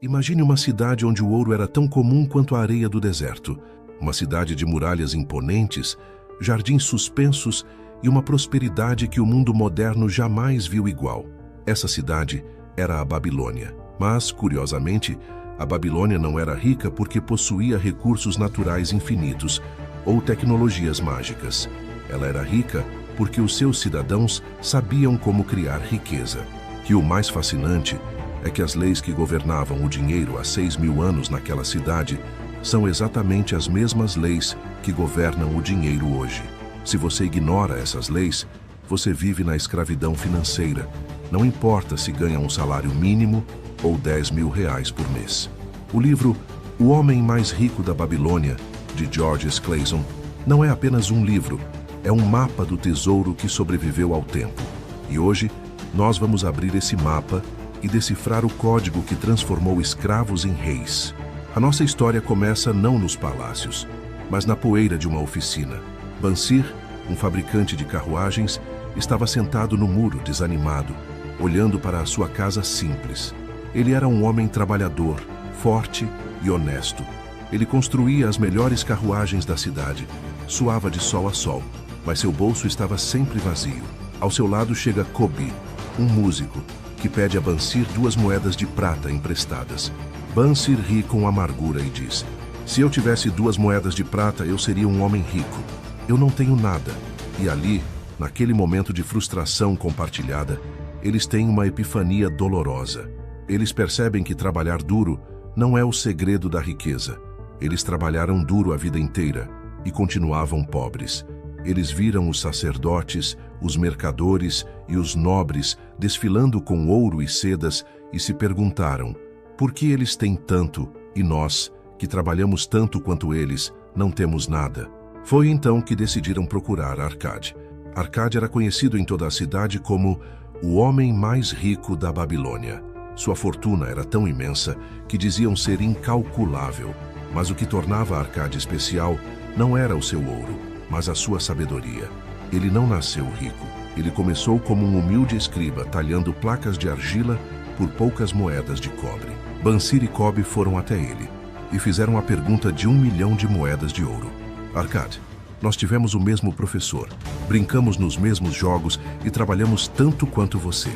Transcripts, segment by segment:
Imagine uma cidade onde o ouro era tão comum quanto a areia do deserto. Uma cidade de muralhas imponentes, jardins suspensos e uma prosperidade que o mundo moderno jamais viu igual. Essa cidade era a Babilônia. Mas, curiosamente, a Babilônia não era rica porque possuía recursos naturais infinitos ou tecnologias mágicas. Ela era rica porque os seus cidadãos sabiam como criar riqueza. E o mais fascinante é que as leis que governavam o dinheiro há 6.000 anos naquela cidade são exatamente as mesmas leis que governam o dinheiro hoje. Se você ignora essas leis, você vive na escravidão financeira. Não importa se ganha um salário mínimo ou 10.000 reais por mês. O livro O Homem Mais Rico da Babilônia, de George Clason, não é apenas um livro, é um mapa do tesouro que sobreviveu ao tempo. E hoje, nós vamos abrir esse mapa e decifrar o código que transformou escravos em reis. A nossa história começa não nos palácios, mas na poeira de uma oficina. Bansir, um fabricante de carruagens, estava sentado no muro, desanimado, olhando para a sua casa simples. Ele era um homem trabalhador, forte e honesto. Ele construía as melhores carruagens da cidade. Suava de sol a sol, mas seu bolso estava sempre vazio. Ao seu lado chega Kobi, um músico, que pede a Bansir 2 moedas de prata emprestadas. Bansir ri com amargura e diz: "Se eu tivesse 2 moedas de prata, eu seria um homem rico. Eu não tenho nada." E ali, naquele momento de frustração compartilhada, eles têm uma epifania dolorosa. Eles percebem que trabalhar duro não é o segredo da riqueza. Eles trabalharam duro a vida inteira e continuavam pobres. Eles viram os sacerdotes, os mercadores e os nobres desfilando com ouro e sedas e se perguntaram: por que eles têm tanto e nós, que trabalhamos tanto quanto eles, não temos nada? Foi então que decidiram procurar Arcade. Arcade era conhecido em toda a cidade como o homem mais rico da Babilônia. Sua fortuna era tão imensa que diziam ser incalculável. Mas o que tornava Arcade especial não era o seu ouro, mas a sua sabedoria. Ele não nasceu rico. Ele começou como um humilde escriba, talhando placas de argila por poucas moedas de cobre. Bansir e Kobi foram até ele e fizeram a pergunta de 1 milhão de moedas de ouro. Arcade, nós tivemos o mesmo professor, brincamos nos mesmos jogos e trabalhamos tanto quanto você.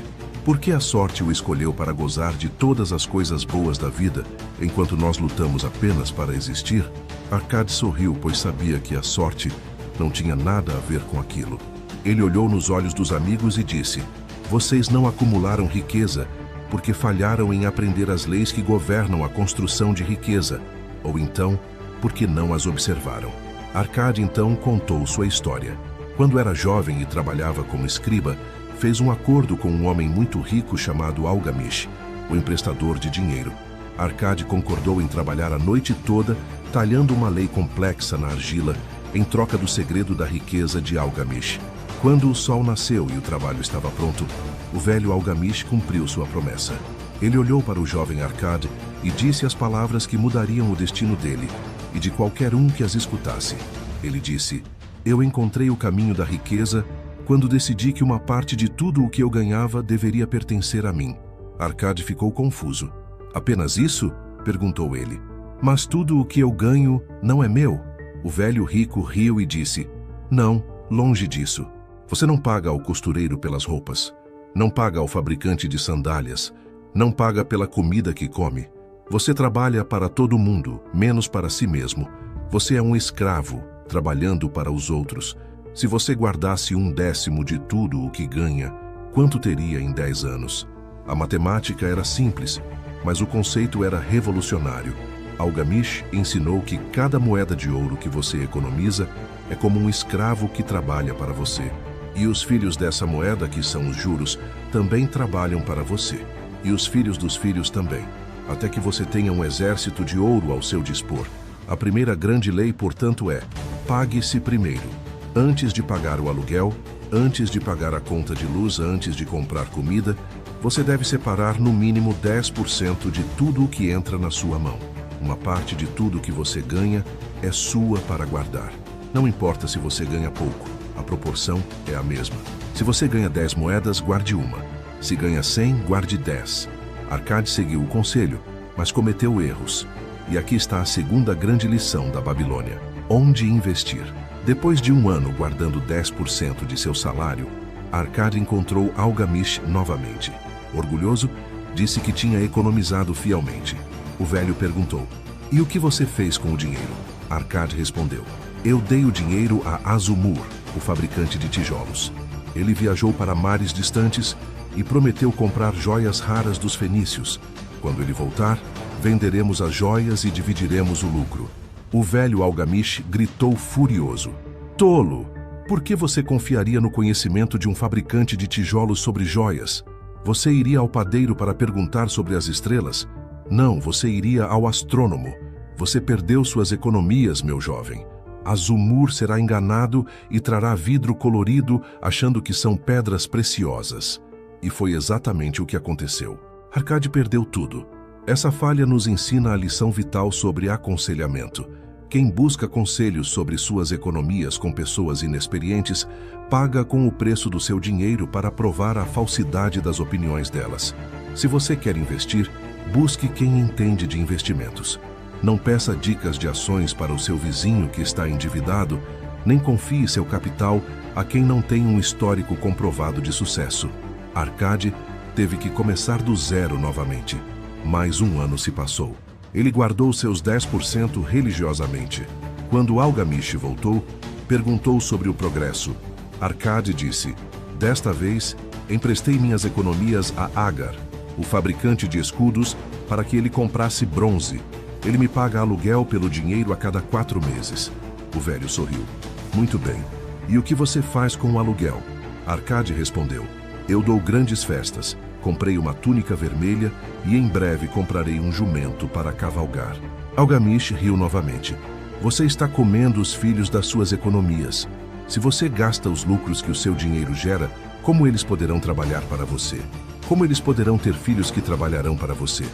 Por que a sorte o escolheu para gozar de todas as coisas boas da vida, enquanto nós lutamos apenas para existir? Arcade sorriu, pois sabia que a sorte não tinha nada a ver com aquilo. Ele olhou nos olhos dos amigos e disse: "Vocês não acumularam riqueza porque falharam em aprender as leis que governam a construção de riqueza, ou então porque não as observaram." Arcade então contou sua história. Quando era jovem e trabalhava como escriba, fez um acordo com um homem muito rico chamado Algamish, o emprestador de dinheiro. Arcade concordou em trabalhar a noite toda, talhando uma lei complexa na argila, em troca do segredo da riqueza de Algamish. Quando o sol nasceu e o trabalho estava pronto, o velho Algamish cumpriu sua promessa. Ele olhou para o jovem Arcade e disse as palavras que mudariam o destino dele e de qualquer um que as escutasse. Ele disse: "Eu encontrei o caminho da riqueza quando decidi que uma parte de tudo o que eu ganhava deveria pertencer a mim." Arcade ficou confuso. "Apenas isso?" perguntou ele. "Mas tudo o que eu ganho não é meu?" O velho rico riu e disse: "Não, longe disso. Você não paga ao costureiro pelas roupas, não paga ao fabricante de sandálias, não paga pela comida que come. Você trabalha para todo mundo, menos para si mesmo. Você é um escravo, trabalhando para os outros. Se você guardasse 1/10 de tudo o que ganha, quanto teria em 10 anos? A matemática era simples, mas o conceito era revolucionário. Algamish ensinou que cada moeda de ouro que você economiza é como um escravo que trabalha para você. E os filhos dessa moeda, que são os juros, também trabalham para você. E os filhos dos filhos também, até que você tenha um exército de ouro ao seu dispor. A primeira grande lei, portanto, é: pague-se primeiro. Antes de pagar o aluguel, antes de pagar a conta de luz, antes de comprar comida, você deve separar no mínimo 10% de tudo o que entra na sua mão. Uma parte de tudo que você ganha é sua para guardar. Não importa se você ganha pouco, a proporção é a mesma. Se você ganha 10 moedas, guarde uma. Se ganha 100, guarde 10. Arcade seguiu o conselho, mas cometeu erros. E aqui está a segunda grande lição da Babilônia: onde investir. Depois de um ano guardando 10% de seu salário, Arcade encontrou Algamish novamente. Orgulhoso, disse que tinha economizado fielmente. O velho perguntou: "E o que você fez com o dinheiro?" Arcade respondeu: "Eu dei o dinheiro a Azumur, o fabricante de tijolos. Ele viajou para mares distantes e prometeu comprar joias raras dos fenícios. Quando ele voltar, venderemos as joias e dividiremos o lucro." O velho Algamish gritou furioso: "Tolo! Por que você confiaria no conhecimento de um fabricante de tijolos sobre joias? Você iria ao padeiro para perguntar sobre as estrelas? Não, você iria ao astrônomo. Você perdeu suas economias, meu jovem. Azumur será enganado e trará vidro colorido, achando que são pedras preciosas." E foi exatamente o que aconteceu. Arcade perdeu tudo. Essa falha nos ensina a lição vital sobre aconselhamento. Quem busca conselhos sobre suas economias com pessoas inexperientes, paga com o preço do seu dinheiro para provar a falsidade das opiniões delas. Se você quer investir, busque quem entende de investimentos. Não peça dicas de ações para o seu vizinho que está endividado, nem confie seu capital a quem não tem um histórico comprovado de sucesso. Arcade teve que começar do zero novamente. Mais um ano se passou. Ele guardou seus 10% religiosamente. Quando Algamish voltou, perguntou sobre o progresso. Arcade disse: "Desta vez, emprestei minhas economias a Agar, o fabricante de escudos, para que ele comprasse bronze. Ele me paga aluguel pelo dinheiro a cada 4 meses." O velho sorriu. "Muito bem. E o que você faz com o aluguel?" Arcade respondeu: "Eu dou grandes festas. Comprei uma túnica vermelha e em breve comprarei um jumento para cavalgar." Algamish riu novamente. "Você está comendo os filhos das suas economias. Se você gasta os lucros que o seu dinheiro gera, como eles poderão trabalhar para você? Como eles poderão ter filhos que trabalharão para você?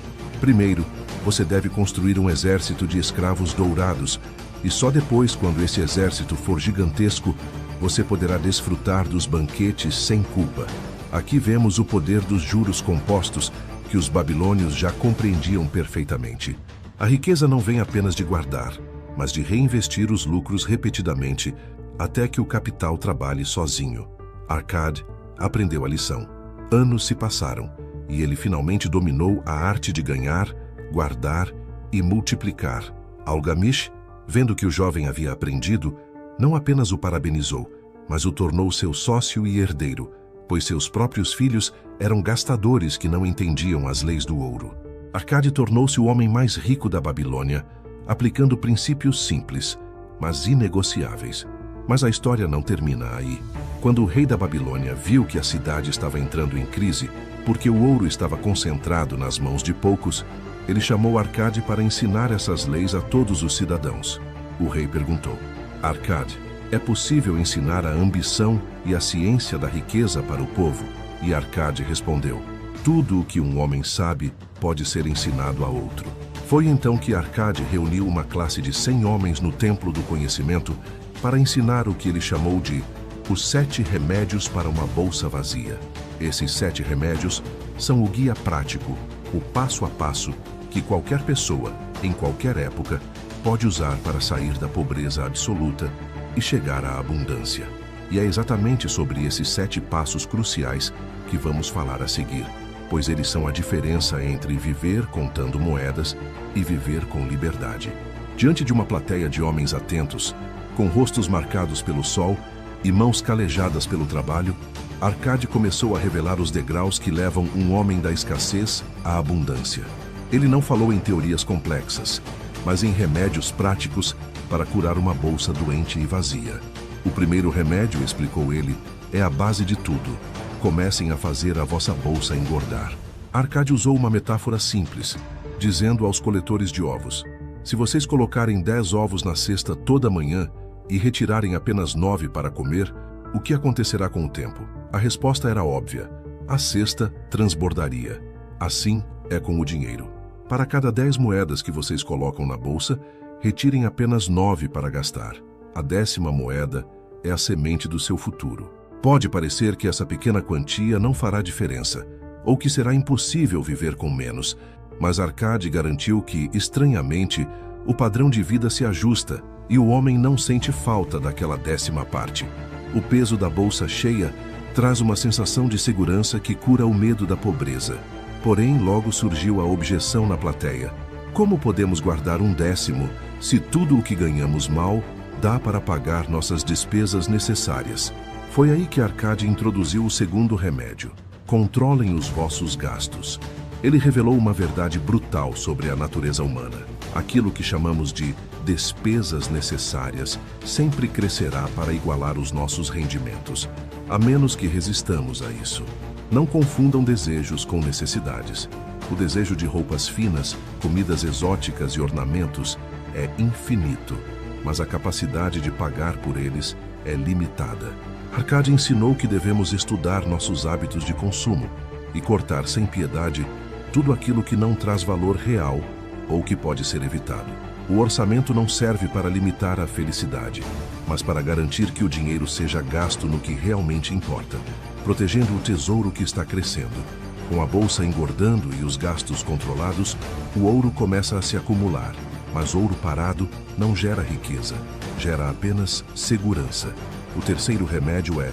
Primeiro, você deve construir um exército de escravos dourados, e só depois, quando esse exército for gigantesco, você poderá desfrutar dos banquetes sem culpa." Aqui vemos o poder dos juros compostos que os babilônios já compreendiam perfeitamente. A riqueza não vem apenas de guardar, mas de reinvestir os lucros repetidamente até que o capital trabalhe sozinho. Arcade aprendeu a lição. Anos se passaram e ele finalmente dominou a arte de ganhar, guardar e multiplicar. Algamish, vendo que o jovem havia aprendido, não apenas o parabenizou, mas o tornou seu sócio e herdeiro, pois seus próprios filhos eram gastadores que não entendiam as leis do ouro. Arcade tornou-se o homem mais rico da Babilônia, aplicando princípios simples, mas inegociáveis. Mas a história não termina aí. Quando o rei da Babilônia viu que a cidade estava entrando em crise, porque o ouro estava concentrado nas mãos de poucos, ele chamou Arcade para ensinar essas leis a todos os cidadãos. O rei perguntou: "Arcade, é possível ensinar a ambição e a ciência da riqueza para o povo?" E Arcade respondeu: "Tudo o que um homem sabe pode ser ensinado a outro." Foi então que Arcade reuniu uma classe de 100 homens no Templo do Conhecimento para ensinar o que ele chamou de os 7 remédios para uma bolsa vazia. Esses 7 remédios são o guia prático, o passo a passo, que qualquer pessoa, em qualquer época, pode usar para sair da pobreza absoluta e chegar à abundância. E é exatamente sobre esses 7 passos cruciais que vamos falar a seguir, pois eles são a diferença entre viver contando moedas e viver com liberdade. Diante de uma plateia de homens atentos, com rostos marcados pelo sol e mãos calejadas pelo trabalho, Arcade começou a revelar os degraus que levam um homem da escassez à abundância. Ele não falou em teorias complexas, mas em remédios práticos para curar uma bolsa doente e vazia. O primeiro remédio, explicou ele, é a base de tudo. Comecem a fazer a vossa bolsa engordar. Arcade usou uma metáfora simples, dizendo aos coletores de ovos: se vocês colocarem 10 ovos na cesta toda manhã e retirarem apenas 9 para comer, o que acontecerá com o tempo? A resposta era óbvia: a cesta transbordaria. Assim é com o dinheiro. Para cada 10 moedas que vocês colocam na bolsa, retirem apenas 9 para gastar. A 10ª moeda é a semente do seu futuro. Pode parecer que essa pequena quantia não fará diferença, ou que será impossível viver com menos, Mas Arcade garantiu que, estranhamente, o padrão de vida se ajusta e o homem não sente falta daquela 10ª parte. O peso da bolsa cheia traz uma sensação de segurança que cura o medo da pobreza. Porém, logo surgiu a objeção na plateia. Como podemos guardar um 10º se tudo o que ganhamos mal dá para pagar nossas despesas necessárias? Foi aí que Arcade introduziu o segundo remédio. Controlem os vossos gastos. Ele revelou uma verdade brutal sobre a natureza humana. Aquilo que chamamos de despesas necessárias sempre crescerá para igualar os nossos rendimentos, a menos que resistamos a isso. Não confundam desejos com necessidades. O desejo de roupas finas, comidas exóticas e ornamentos é infinito, mas a capacidade de pagar por eles é limitada. Arcade ensinou que devemos estudar nossos hábitos de consumo e cortar sem piedade tudo aquilo que não traz valor real ou que pode ser evitado. O orçamento não serve para limitar a felicidade, mas para garantir que o dinheiro seja gasto no que realmente importa, protegendo o tesouro que está crescendo. Com a bolsa engordando e os gastos controlados, o ouro começa a se acumular, mas ouro parado não gera riqueza, gera apenas segurança. O terceiro remédio é: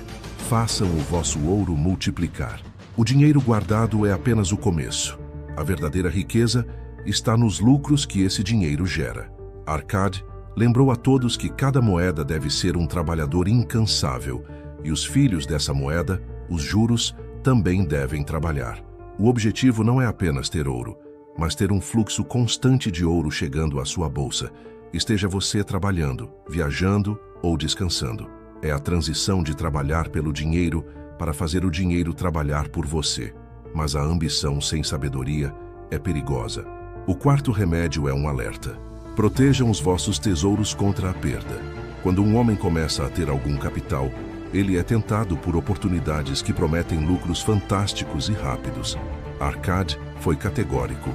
façam o vosso ouro multiplicar. O dinheiro guardado é apenas o começo. A verdadeira riqueza está nos lucros que esse dinheiro gera. Arcade lembrou a todos que cada moeda deve ser um trabalhador incansável, e os filhos dessa moeda, os juros, também devem trabalhar. O objetivo não é apenas ter ouro, mas ter um fluxo constante de ouro chegando à sua bolsa. Esteja você trabalhando, viajando ou descansando. É a transição de trabalhar pelo dinheiro para fazer o dinheiro trabalhar por você. Mas a ambição sem sabedoria é perigosa. O quarto remédio é um alerta. Protejam os vossos tesouros contra a perda. Quando um homem começa a ter algum capital, ele é tentado por oportunidades que prometem lucros fantásticos e rápidos. Arcade foi categórico.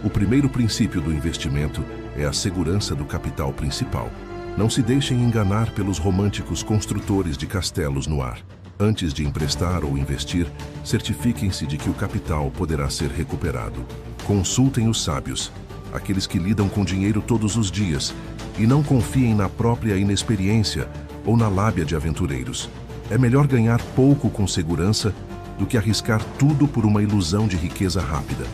O primeiro princípio do investimento é a segurança do capital principal. Não se deixem enganar pelos românticos construtores de castelos no ar. Antes de emprestar ou investir, certifiquem-se de que o capital poderá ser recuperado. Consultem os sábios, aqueles que lidam com dinheiro todos os dias, e não confiem na própria inexperiência ou na lábia de aventureiros. É melhor ganhar pouco com segurança do que arriscar tudo por uma ilusão de riqueza rápida.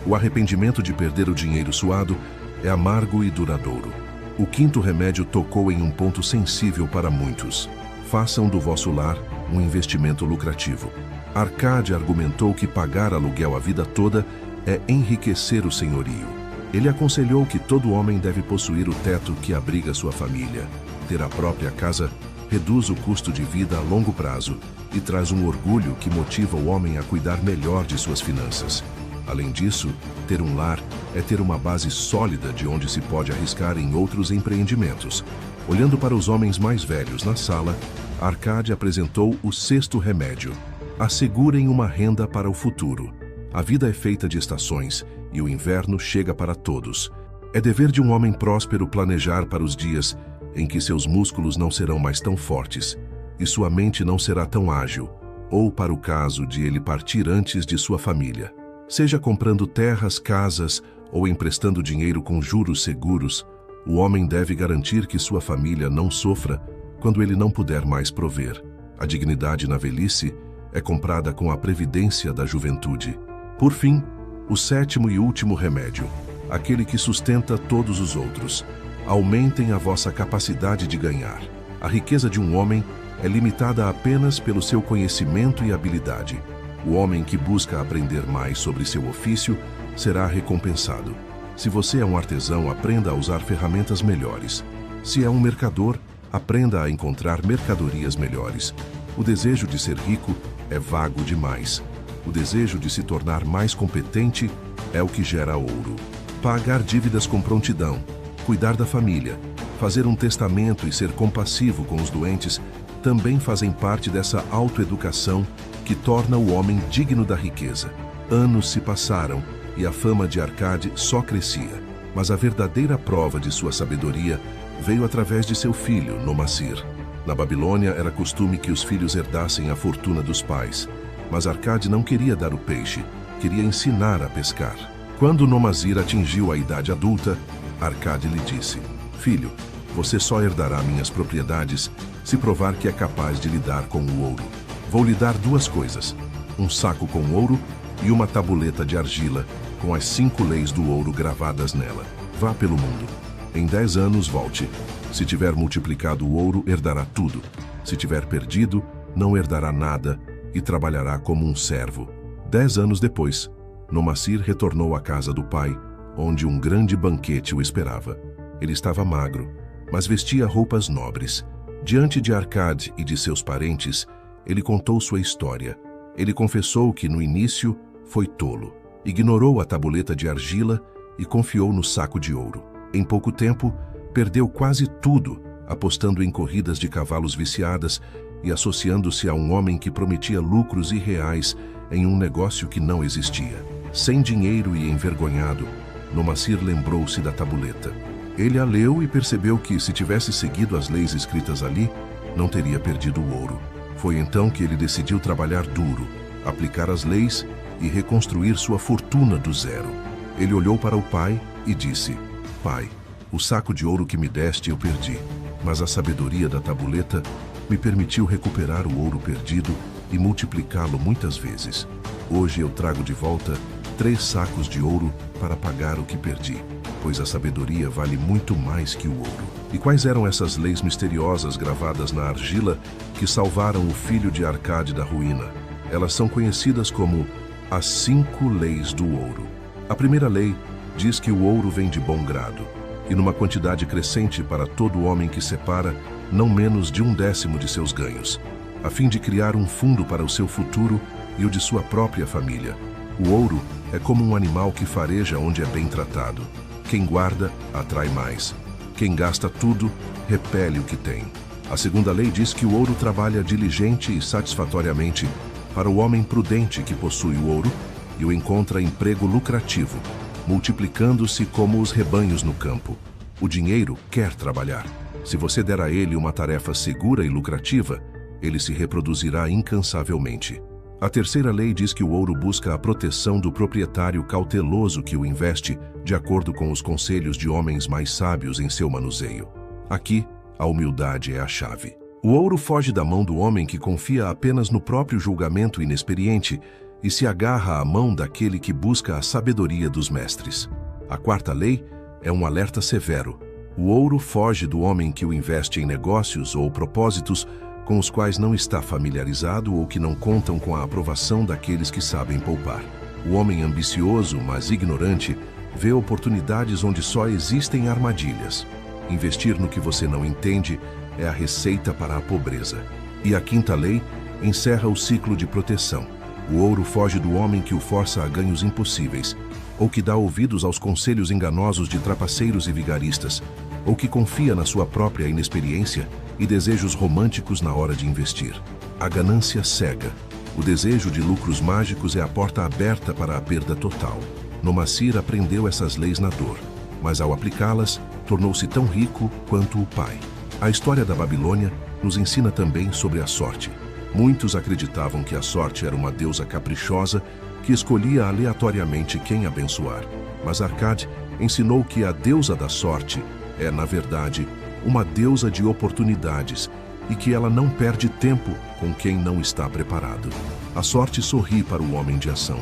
O arrependimento de perder o dinheiro suado é amargo e duradouro. O quinto remédio tocou em um ponto sensível para muitos. Façam do vosso lar um investimento lucrativo. Arcade argumentou que pagar aluguel a vida toda é enriquecer o senhorio. Ele aconselhou que todo homem deve possuir o teto que abriga sua família. Ter a própria casa reduz o custo de vida a longo prazo e traz um orgulho que motiva o homem a cuidar melhor de suas finanças. Além disso, ter um lar é ter uma base sólida de onde se pode arriscar em outros empreendimentos. Olhando para os homens mais velhos na sala, Arcade apresentou o sexto remédio. Assegurem uma renda para o futuro. A vida é feita de estações e o inverno chega para todos. É dever de um homem próspero planejar para os dias em que seus músculos não serão mais tão fortes e sua mente não será tão ágil, ou para o caso de ele partir antes de sua família. Seja comprando terras, casas ou emprestando dinheiro com juros seguros, o homem deve garantir que sua família não sofra quando ele não puder mais prover. A dignidade na velhice é comprada com a previdência da juventude. Por fim, o sétimo e último remédio, aquele que sustenta todos os outros. Aumentem a vossa capacidade de ganhar. A riqueza de um homem é limitada apenas pelo seu conhecimento e habilidade. O homem que busca aprender mais sobre seu ofício será recompensado. Se você é um artesão, aprenda a usar ferramentas melhores. Se é um mercador, aprenda a encontrar mercadorias melhores. O desejo de ser rico é vago demais. O desejo de se tornar mais competente é o que gera ouro. Pagar dívidas com prontidão, cuidar da família, fazer um testamento e ser compassivo com os doentes também fazem parte dessa autoeducação que torna o homem digno da riqueza. Anos se passaram e a fama de Arcade só crescia, mas a verdadeira prova de sua sabedoria veio através de seu filho, Nomasir. Na Babilônia era costume que os filhos herdassem a fortuna dos pais, mas Arcade não queria dar o peixe, queria ensinar a pescar. Quando Nomazir atingiu a idade adulta, Arcade lhe disse: Filho, você só herdará minhas propriedades se provar que é capaz de lidar com o ouro. Vou lhe dar 2 coisas, um saco com ouro e uma tabuleta de argila com as 5 leis do ouro gravadas nela. Vá pelo mundo. Em 10 anos volte. Se tiver multiplicado o ouro, herdará tudo. Se tiver perdido, não herdará nada e trabalhará como um servo. 10 anos depois, Nomazir retornou à casa do pai, onde um grande banquete o esperava. Ele estava magro, mas vestia roupas nobres. Diante de Arcade e de seus parentes, ele contou sua história. Ele confessou que, no início, foi tolo. Ignorou a tabuleta de argila e confiou no saco de ouro. Em pouco tempo, perdeu quase tudo, apostando em corridas de cavalos viciadas e associando-se a um homem que prometia lucros irreais em um negócio que não existia. Sem dinheiro e envergonhado, Nomazir lembrou-se da tabuleta. Ele a leu e percebeu que, se tivesse seguido as leis escritas ali, não teria perdido o ouro. Foi então que ele decidiu trabalhar duro, aplicar as leis e reconstruir sua fortuna do zero. Ele olhou para o pai e disse: Pai, o saco de ouro que me deste eu perdi, mas a sabedoria da tabuleta me permitiu recuperar o ouro perdido e multiplicá-lo muitas vezes. Hoje eu trago de volta 3 sacos de ouro para pagar o que perdi, pois a sabedoria vale muito mais que o ouro. E quais eram essas leis misteriosas gravadas na argila que salvaram o filho de Arcade da ruína? Elas são conhecidas como as 5 leis do ouro. A primeira lei diz que o ouro vem de bom grado, e numa quantidade crescente para todo homem que separa não menos de 1/10 de seus ganhos, a fim de criar um fundo para o seu futuro e o de sua própria família. O ouro é como um animal que fareja onde é bem tratado. Quem guarda, atrai mais. Quem gasta tudo, repele o que tem. A segunda lei diz que o ouro trabalha diligente e satisfatoriamente para o homem prudente que possui o ouro e o encontra emprego lucrativo, multiplicando-se como os rebanhos no campo. O dinheiro quer trabalhar. Se você der a ele uma tarefa segura e lucrativa, ele se reproduzirá incansavelmente. A terceira lei diz que o ouro busca a proteção do proprietário cauteloso que o investe, de acordo com os conselhos de homens mais sábios em seu manuseio. Aqui, a humildade é a chave. O ouro foge da mão do homem que confia apenas no próprio julgamento inexperiente e se agarra à mão daquele que busca a sabedoria dos mestres. A quarta lei é um alerta severo. O ouro foge do homem que o investe em negócios ou propósitos com os quais não está familiarizado ou que não contam com a aprovação daqueles que sabem poupar. O homem ambicioso, mas ignorante, vê oportunidades onde só existem armadilhas. Investir no que você não entende é a receita para a pobreza. E a quinta lei encerra o ciclo de proteção. O ouro foge do homem que o força a ganhos impossíveis, ou que dá ouvidos aos conselhos enganosos de trapaceiros e vigaristas, ou que confia na sua própria inexperiência e desejos românticos na hora de investir. A ganância cega. O desejo de lucros mágicos é a porta aberta para a perda total. Nomazir aprendeu essas leis na dor, mas ao aplicá-las, tornou-se tão rico quanto o pai. A história da Babilônia nos ensina também sobre a sorte. Muitos acreditavam que a sorte era uma deusa caprichosa que escolhia aleatoriamente quem abençoar. Mas Arcade ensinou que a deusa da sorte é, na verdade, uma deusa de oportunidades e que ela não perde tempo com quem não está preparado. A sorte sorri para o homem de ação.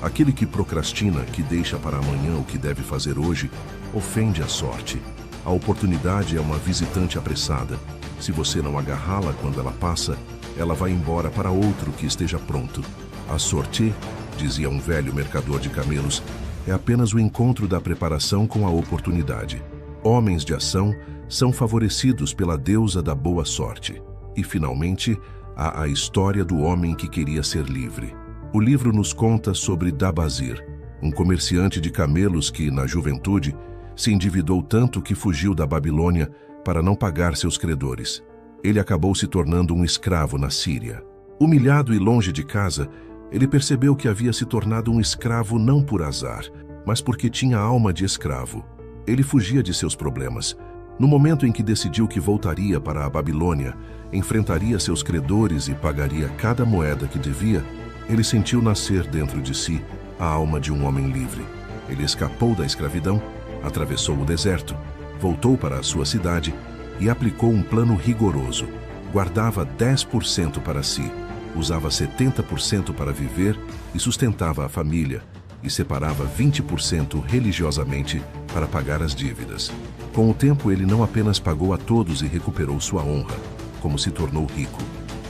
Aquele que procrastina, que deixa para amanhã o que deve fazer hoje, ofende a sorte. A oportunidade é uma visitante apressada. Se você não agarrá-la quando ela passa, ela vai embora para outro que esteja pronto. A sorte, dizia um velho mercador de camelos, é apenas o encontro da preparação com a oportunidade. Homens de ação são favorecidos pela deusa da boa sorte. E, finalmente, há a história do homem que queria ser livre. O livro nos conta sobre Dabazir, um comerciante de camelos que, na juventude, se endividou tanto que fugiu da Babilônia para não pagar seus credores. Ele acabou se tornando um escravo na Síria. Humilhado e longe de casa, ele percebeu que havia se tornado um escravo não por azar, mas porque tinha alma de escravo. Ele fugia de seus problemas. No momento em que decidiu que voltaria para a Babilônia, enfrentaria seus credores e pagaria cada moeda que devia, ele sentiu nascer dentro de si a alma de um homem livre. Ele escapou da escravidão, atravessou o deserto, voltou para a sua cidade e aplicou um plano rigoroso. Guardava 10% para si, usava 70% para viver e sustentava a família, e separava 20% religiosamente para pagar as dívidas. Com o tempo, ele não apenas pagou a todos e recuperou sua honra, como se tornou rico.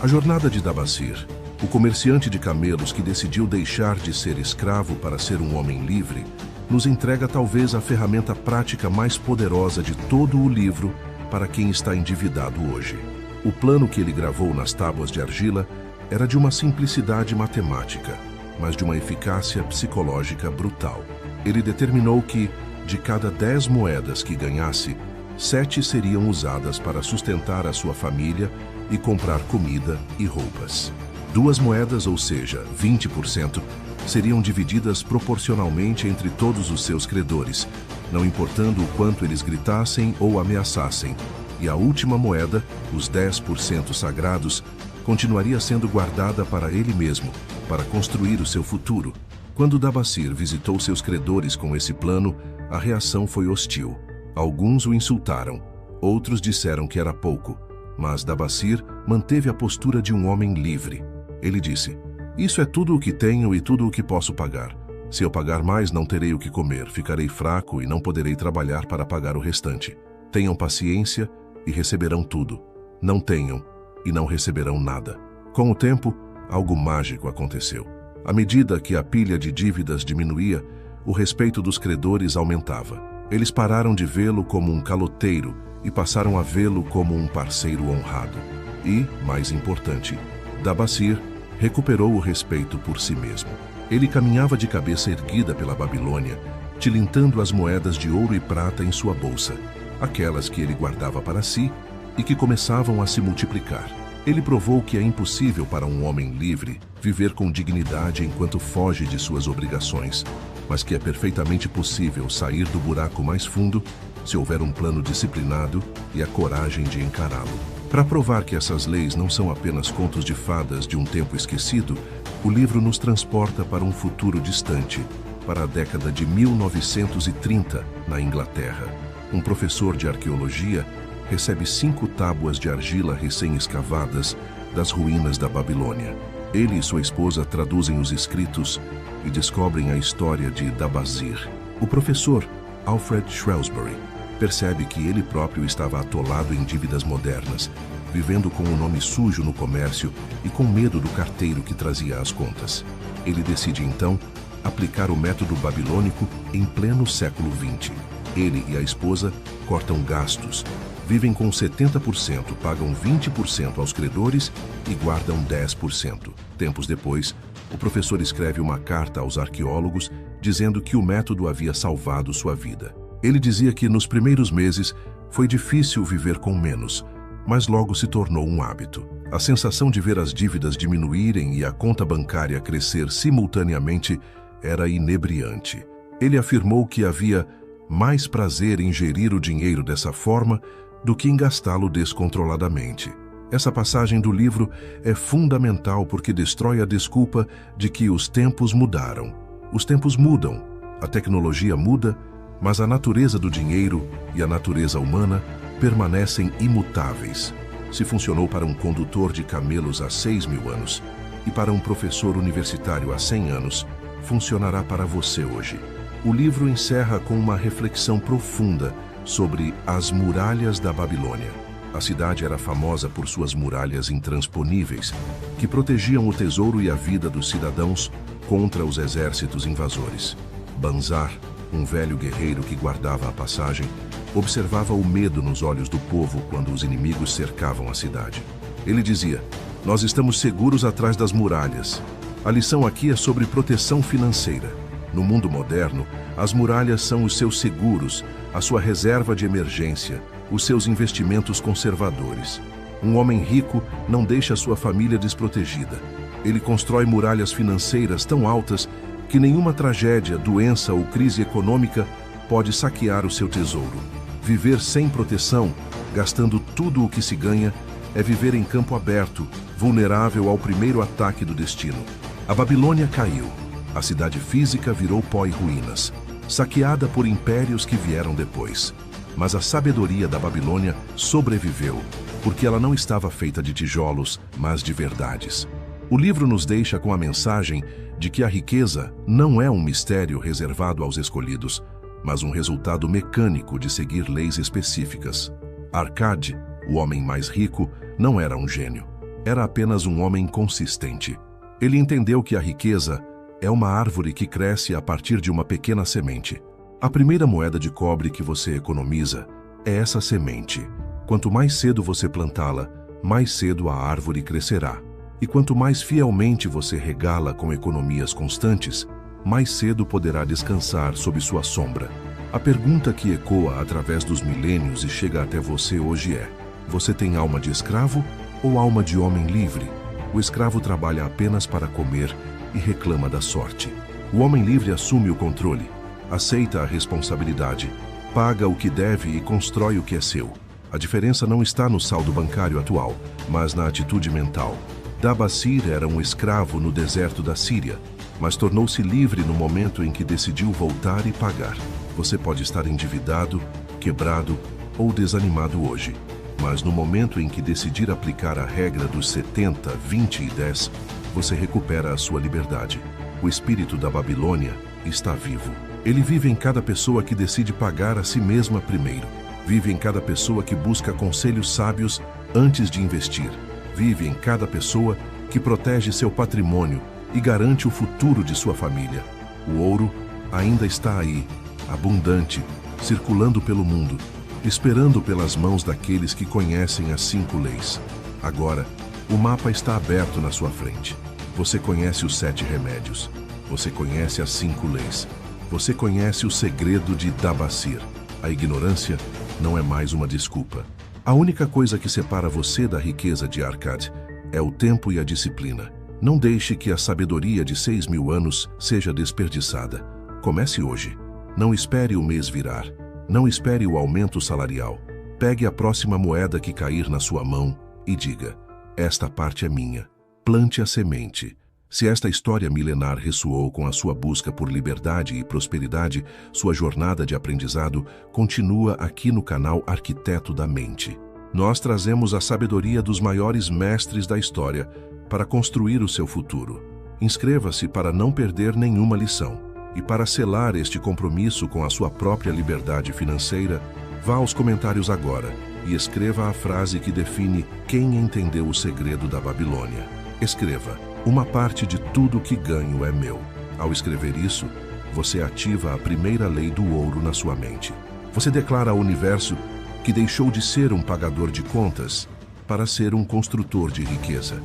A jornada de Dabasir, o comerciante de camelos que decidiu deixar de ser escravo para ser um homem livre, nos entrega talvez a ferramenta prática mais poderosa de todo o livro para quem está endividado hoje. O plano que ele gravou nas tábuas de argila era de uma simplicidade matemática, mas de uma eficácia psicológica brutal. Ele determinou que, de cada 10 moedas que ganhasse, 7 seriam usadas para sustentar a sua família e comprar comida e roupas. 2 moedas, ou seja, 20%, seriam divididas proporcionalmente entre todos os seus credores, não importando o quanto eles gritassem ou ameaçassem. E a última moeda, os 10% sagrados, continuaria sendo guardada para ele mesmo, para construir o seu futuro. Quando Dabasir visitou seus credores com esse plano, a reação foi hostil. Alguns o insultaram, outros disseram que era pouco, mas Dabasir manteve a postura de um homem livre. Ele disse: "Isso é tudo o que tenho e tudo o que posso pagar. Se eu pagar mais, não terei o que comer, ficarei fraco e não poderei trabalhar para pagar o restante. Tenham paciência e receberão tudo. Não tenham e não receberão nada." Com o tempo, algo mágico aconteceu. À medida que a pilha de dívidas diminuía, o respeito dos credores aumentava. Eles pararam de vê-lo como um caloteiro e passaram a vê-lo como um parceiro honrado. E, mais importante, Dabasir recuperou o respeito por si mesmo. Ele caminhava de cabeça erguida pela Babilônia, tilintando as moedas de ouro e prata em sua bolsa, aquelas que ele guardava para si e que começavam a se multiplicar. Ele provou que é impossível para um homem livre viver com dignidade enquanto foge de suas obrigações, mas que é perfeitamente possível sair do buraco mais fundo se houver um plano disciplinado e a coragem de encará-lo. Para provar que essas leis não são apenas contos de fadas de um tempo esquecido, o livro nos transporta para um futuro distante, para a década de 1930, na Inglaterra. Um professor de arqueologia recebe 5 tábuas de argila recém-escavadas das ruínas da Babilônia. Ele e sua esposa traduzem os escritos e descobrem a história de Dabasir. O professor, Alfred Shrewsbury, percebe que ele próprio estava atolado em dívidas modernas, vivendo com um nome sujo no comércio e com medo do carteiro que trazia as contas. Ele decide, então, aplicar o método babilônico em pleno século XX. Ele e a esposa cortam gastos, vivem com 70%, pagam 20% aos credores e guardam 10%. Tempos depois, o professor escreve uma carta aos arqueólogos dizendo que o método havia salvado sua vida. Ele dizia que nos primeiros meses foi difícil viver com menos, mas logo se tornou um hábito. A sensação de ver as dívidas diminuírem e a conta bancária crescer simultaneamente era inebriante. Ele afirmou que havia mais prazer em gerir o dinheiro dessa forma do que em gastá-lo descontroladamente. Essa passagem do livro é fundamental porque destrói a desculpa de que os tempos mudaram. Os tempos mudam, a tecnologia muda, mas a natureza do dinheiro e a natureza humana permanecem imutáveis. Se funcionou para um condutor de camelos há 6.000 anos e para um professor universitário há 100 anos, funcionará para você hoje. O livro encerra com uma reflexão profunda sobre as muralhas da Babilônia. A cidade era famosa por suas muralhas intransponíveis, que protegiam o tesouro e a vida dos cidadãos contra os exércitos invasores. Banzar, um velho guerreiro que guardava a passagem, observava o medo nos olhos do povo quando os inimigos cercavam a cidade. Ele dizia: "Nós estamos seguros atrás das muralhas. A lição aqui é sobre proteção financeira. No mundo moderno, as muralhas são os seus seguros, a sua reserva de emergência, os seus investimentos conservadores. Um homem rico não deixa sua família desprotegida. Ele constrói muralhas financeiras tão altas que nenhuma tragédia, doença ou crise econômica pode saquear o seu tesouro. Viver sem proteção, gastando tudo o que se ganha, é viver em campo aberto, vulnerável ao primeiro ataque do destino." A Babilônia caiu. A cidade física virou pó e ruínas. saqueada por impérios que vieram depois. Mas a sabedoria da Babilônia sobreviveu, porque ela não estava feita de tijolos, mas de verdades. O livro nos deixa com a mensagem de que a riqueza não é um mistério reservado aos escolhidos, mas um resultado mecânico de seguir leis específicas. Arcade, o homem mais rico, não era um gênio. Era apenas um homem consistente. Ele entendeu que a riqueza é uma árvore que cresce a partir de uma pequena semente. A primeira moeda de cobre que você economiza é essa semente. Quanto mais cedo você plantá-la, mais cedo a árvore crescerá. E quanto mais fielmente você regá-la com economias constantes, mais cedo poderá descansar sob sua sombra. A pergunta que ecoa através dos milênios e chega até você hoje é: você tem alma de escravo ou alma de homem livre? O escravo trabalha apenas para comer e reclama da sorte. O homem livre assume o controle, aceita a responsabilidade, paga o que deve e constrói o que é seu. A diferença não está no saldo bancário atual, mas na atitude mental. Dabasir era um escravo no deserto da Síria, mas tornou-se livre no momento em que decidiu voltar e pagar. Você pode estar endividado, quebrado ou desanimado hoje, mas no momento em que decidir aplicar a regra dos 70, 20 e 10, você recupera a sua liberdade. O espírito da Babilônia está vivo. Ele vive em cada pessoa que decide pagar a si mesma primeiro. Vive em cada pessoa que busca conselhos sábios antes de investir. Vive em cada pessoa que protege seu patrimônio e garante o futuro de sua família. O ouro ainda está aí, abundante, circulando pelo mundo, esperando pelas mãos daqueles que conhecem as 5 leis. Agora, o mapa está aberto na sua frente. Você conhece os 7 remédios. Você conhece as 5 leis. Você conhece o segredo de Dabasir. A ignorância não é mais uma desculpa. A única coisa que separa você da riqueza de Arcade é o tempo e a disciplina. Não deixe que a sabedoria de 6.000 anos seja desperdiçada. Comece hoje. Não espere o mês virar. Não espere o aumento salarial. Pegue a próxima moeda que cair na sua mão e diga: esta parte é minha. Plante a semente. Se esta história milenar ressoou com a sua busca por liberdade e prosperidade, sua jornada de aprendizado continua aqui no canal Arquiteto da Mente. Nós trazemos a sabedoria dos maiores mestres da história para construir o seu futuro. Inscreva-se para não perder nenhuma lição. E para selar este compromisso com a sua própria liberdade financeira, vá aos comentários agora e escreva a frase que define quem entendeu o segredo da Babilônia. Escreva: uma parte de tudo que ganho é meu. Ao escrever isso, você ativa a primeira lei do ouro na sua mente. Você declara ao universo que deixou de ser um pagador de contas para ser um construtor de riqueza.